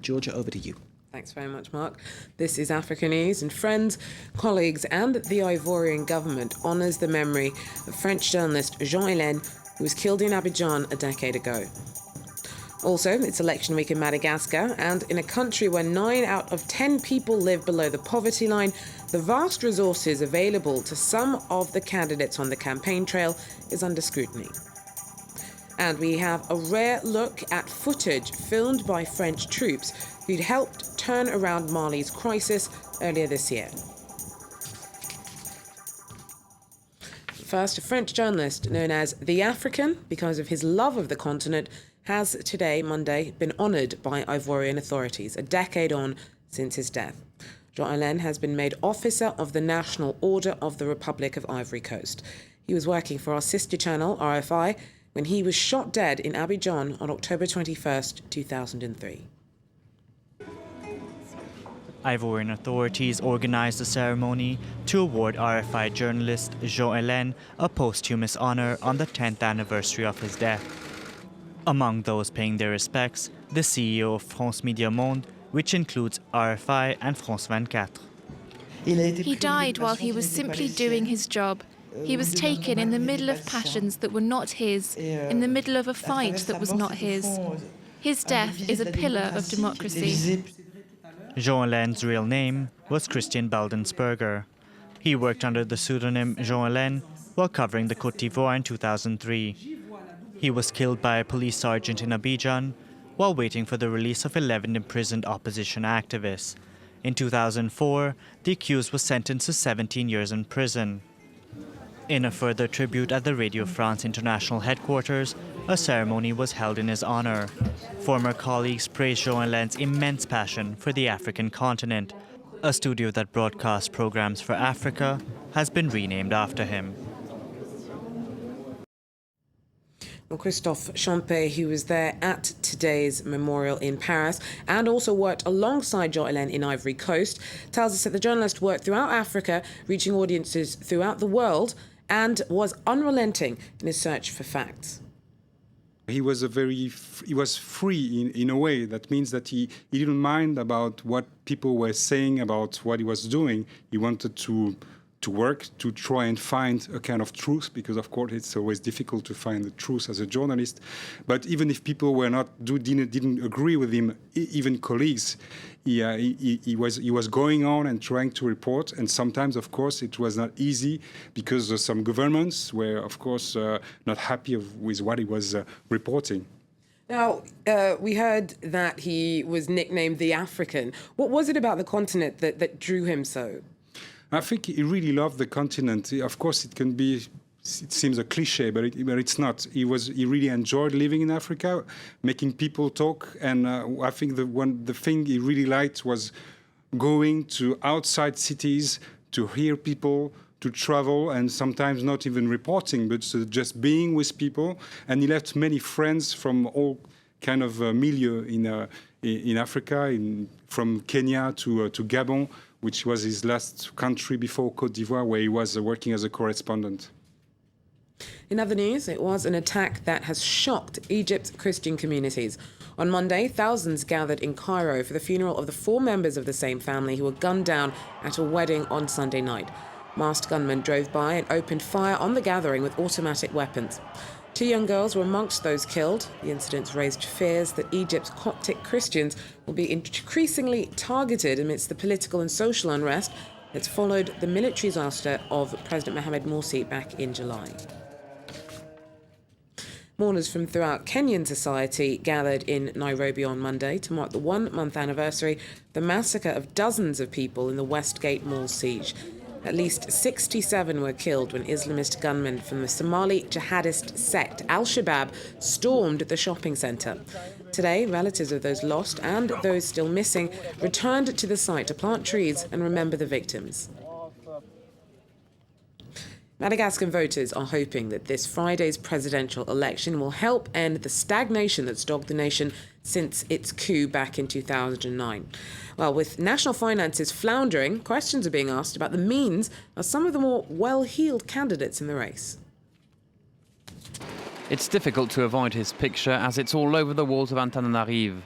Georgia, over to you. Thanks very much, Mark. This is Africa News, and friends, colleagues and the Ivorian government honours the memory of French journalist Jean Helene, who was killed in Abidjan a decade ago. Also, it's election week in Madagascar, and in a country where 9 out of 10 people live below the poverty line, the vast resources available to some of the candidates on the campaign trail is under scrutiny. And we have a rare look at footage filmed by French troops who'd helped turn around Mali's crisis earlier this year. First, a French journalist known as The African, because of his love of the continent, has today, Monday, been honoured by Ivorian authorities, a decade on since his death. Jean Helene has been made Officer of the National Order of the Republic of Ivory Coast. He was working for our sister channel, RFI, when he was shot dead in Abidjan on October 21st, 2003. Ivorian authorities organised a ceremony to award RFI journalist Jean Helene a posthumous honour on the 10th anniversary of his death. Among those paying their respects, the CEO of France Média Monde, which includes RFI and France 24. He died while he was simply doing his job. He was taken in the middle of passions that were not his, in the middle of a fight that was not his. His death is a pillar of democracy. Jean Helene's real name was Christian Baldensperger. He worked under the pseudonym Jean Helene while covering the Côte d'Ivoire in 2003. He was killed by a police sergeant in Abidjan while waiting for the release of 11 imprisoned opposition activists. In 2004, the accused was sentenced to 17 years in prison. In a further tribute at the Radio France International headquarters, a ceremony was held in his honour. Former colleagues praised Jean Helene's immense passion for the African continent. A studio that broadcasts programmes for Africa has been renamed after him. Well, Christophe Champey, who was there at today's memorial in Paris and also worked alongside Jean Helene in Ivory Coast, tells us that the journalist worked throughout Africa, reaching audiences throughout the world, and was unrelenting in his search for facts. He was free in a way. That means that he didn't mind about what people were saying about what he was doing. He wanted to work to try and find a kind of truth, because of course it's always difficult to find the truth as a journalist. But even if people didn't agree with him, even colleagues, he was going on and trying to report. And sometimes, of course, it was not easy because some governments were, of course, not happy with what he was reporting. Now, we heard that he was nicknamed the African. What was it about the continent that drew him so? I think he really loved the continent. Of course, it seems a cliche, but it's not. He really enjoyed living in Africa, making people talk, and I think the thing he really liked was going to outside cities to hear people, to travel, and sometimes not even reporting, but just being with people. And he left many friends from all kind of milieu in Africa, from Kenya to Gabon, which was his last country before Côte d'Ivoire, where he was working as a correspondent. In other news, it was an attack that has shocked Egypt's Christian communities. On Monday, thousands gathered in Cairo for the funeral of the 4 members of the same family who were gunned down at a wedding on Sunday night. Masked gunmen drove by and opened fire on the gathering with automatic weapons. 2 young girls were amongst those killed. The incidents raised fears that Egypt's Coptic Christians will be increasingly targeted amidst the political and social unrest that's followed the military's ouster of President Mohamed Morsi back in July. Mourners from throughout Kenyan society gathered in Nairobi on Monday to mark the 1-month anniversary of the massacre of dozens of people in the Westgate Mall siege. At least 67 were killed when Islamist gunmen from the Somali jihadist sect Al-Shabaab stormed the shopping centre. Today, relatives of those lost and those still missing returned to the site to plant trees and remember the victims. Madagascan voters are hoping that this Friday's presidential election will help end the stagnation that's dogged the nation since its coup back in 2009. Well, with national finances floundering, questions are being asked about the means of some of the more well-heeled candidates in the race. It's difficult to avoid his picture as it's all over the walls of Antananarivo.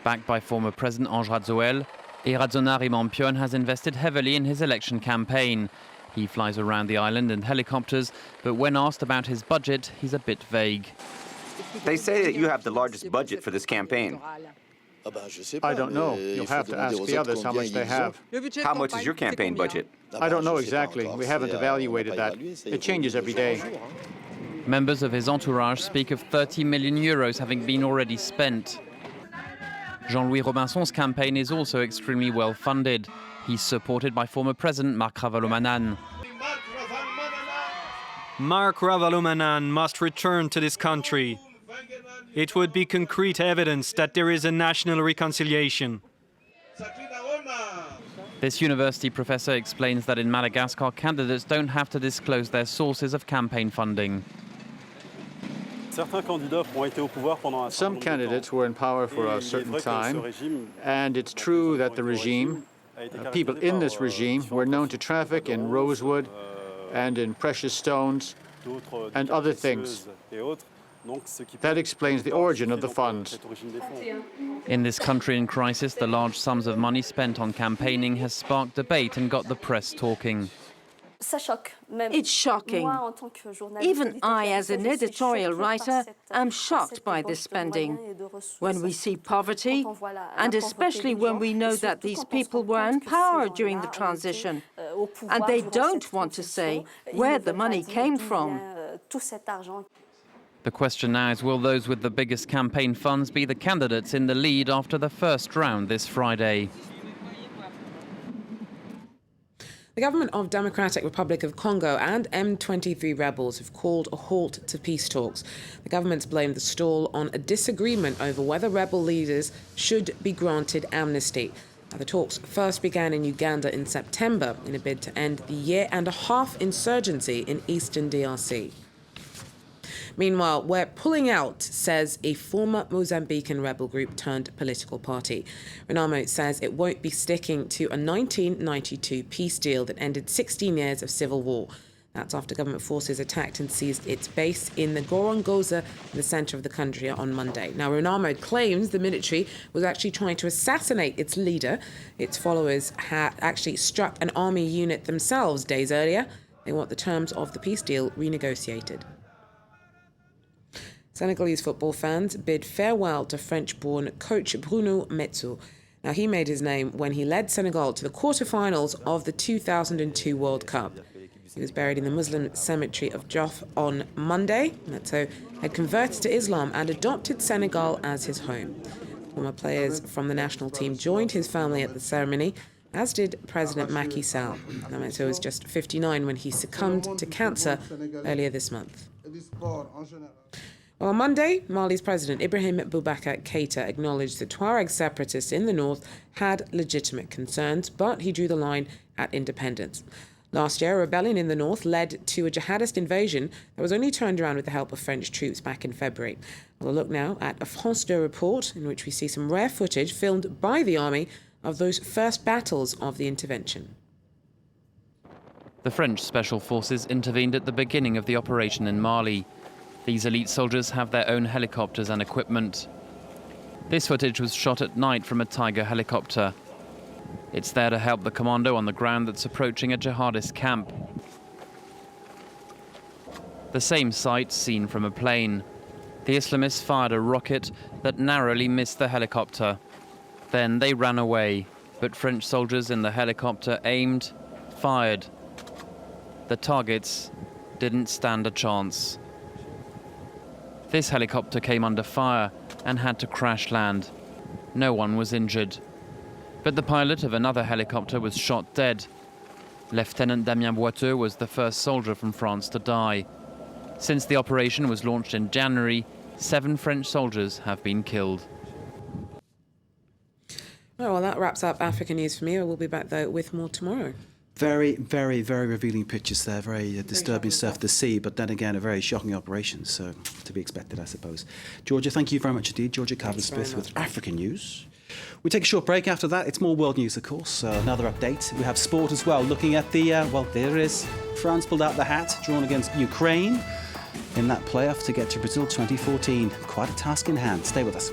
Backed by former President Ange Radzoel, Erazona Rimampion has invested heavily in his election campaign. He flies around the island in helicopters, but when asked about his budget, he's a bit vague. They say that you have the largest budget for this campaign. I don't know. You'll have to ask the others how much they have. How much is your campaign budget? I don't know exactly. We haven't evaluated that. It changes every day. Members of his entourage speak of 30 million euros having been already spent. Jean-Louis Robinson's campaign is also extremely well funded. He's supported by former President Marc Ravalomanane. Marc Ravalomanane must return to this country. It would be concrete evidence that there is a national reconciliation. This university professor explains that in Madagascar, candidates don't have to disclose their sources of campaign funding. Some candidates were in power for a certain time, and it's true that the regime, people in this regime, were known to traffic in rosewood and in precious stones and other things. That explains the origin of the funds. In this country in crisis, the large sums of money spent on campaigning has sparked debate and got the press talking. It's shocking. Even I, as an editorial writer, am shocked by this spending. When we see poverty, and especially when we know that these people were in power during the transition, and they don't want to say where the money came from. The question now is, will those with the biggest campaign funds be the candidates in the lead after the first round this Friday? The government of Democratic Republic of Congo and M23 rebels have called a halt to peace talks. The government's blamed the stall on a disagreement over whether rebel leaders should be granted amnesty. Now, the talks first began in Uganda in September in a bid to end the year-and-a-half insurgency in eastern DRC. Meanwhile, we're pulling out, says a former Mozambican rebel group turned political party. Renamo says it won't be sticking to a 1992 peace deal that ended 16 years of civil war. That's after government forces attacked and seized its base in the Gorongosa in the centre of the country on Monday. Now, Renamo claims the military was actually trying to assassinate its leader. Its followers had actually struck an army unit themselves days earlier. They want the terms of the peace deal renegotiated. Senegalese football fans bid farewell to French-born coach Bruno Metsu. Now, he made his name when he led Senegal to the quarter-finals of the 2002 World Cup. He was buried in the Muslim cemetery of Diouf on Monday. Metsu had converted to Islam and adopted Senegal as his home. Former players from the national team joined his family at the ceremony, as did President Macky Sall. Now, Metsu was just 59 when he succumbed to cancer earlier this month. On Monday, Mali's President Ibrahim Boubacar Keïta acknowledged that Tuareg separatists in the north had legitimate concerns, but he drew the line at independence. Last year, a rebellion in the north led to a jihadist invasion that was only turned around with the help of French troops back in February. We'll look now at a France 2 report in which we see some rare footage filmed by the army of those first battles of the intervention. The French special forces intervened at the beginning of the operation in Mali. These elite soldiers have their own helicopters and equipment. This footage was shot at night from a Tiger helicopter. It's there to help the commando on the ground that's approaching a jihadist camp. The same sight seen from a plane. The Islamists fired a rocket that narrowly missed the helicopter. Then they ran away, but French soldiers in the helicopter aimed, fired. The targets didn't stand a chance. This helicopter came under fire and had to crash land. No one was injured. But the pilot of another helicopter was shot dead. Lieutenant Damien Boiteux was the first soldier from France to die. Since the operation was launched in January, 7 French soldiers have been killed. Well, that wraps up Africa News for me. We'll be back, though, with more tomorrow. Very, very, very revealing pictures there. Very disturbing stuff to see, but then again, a very shocking operation. So, to be expected, I suppose. Georgia, thank you very much indeed. Georgia Calvin-Smith with Africa News. We take a short break after that. It's more world news, of course. Another update. We have sport as well, looking at the, well, there it is. France pulled out the hat, drawn against Ukraine in that playoff to get to Brazil 2014. Quite a task in hand. Stay with us.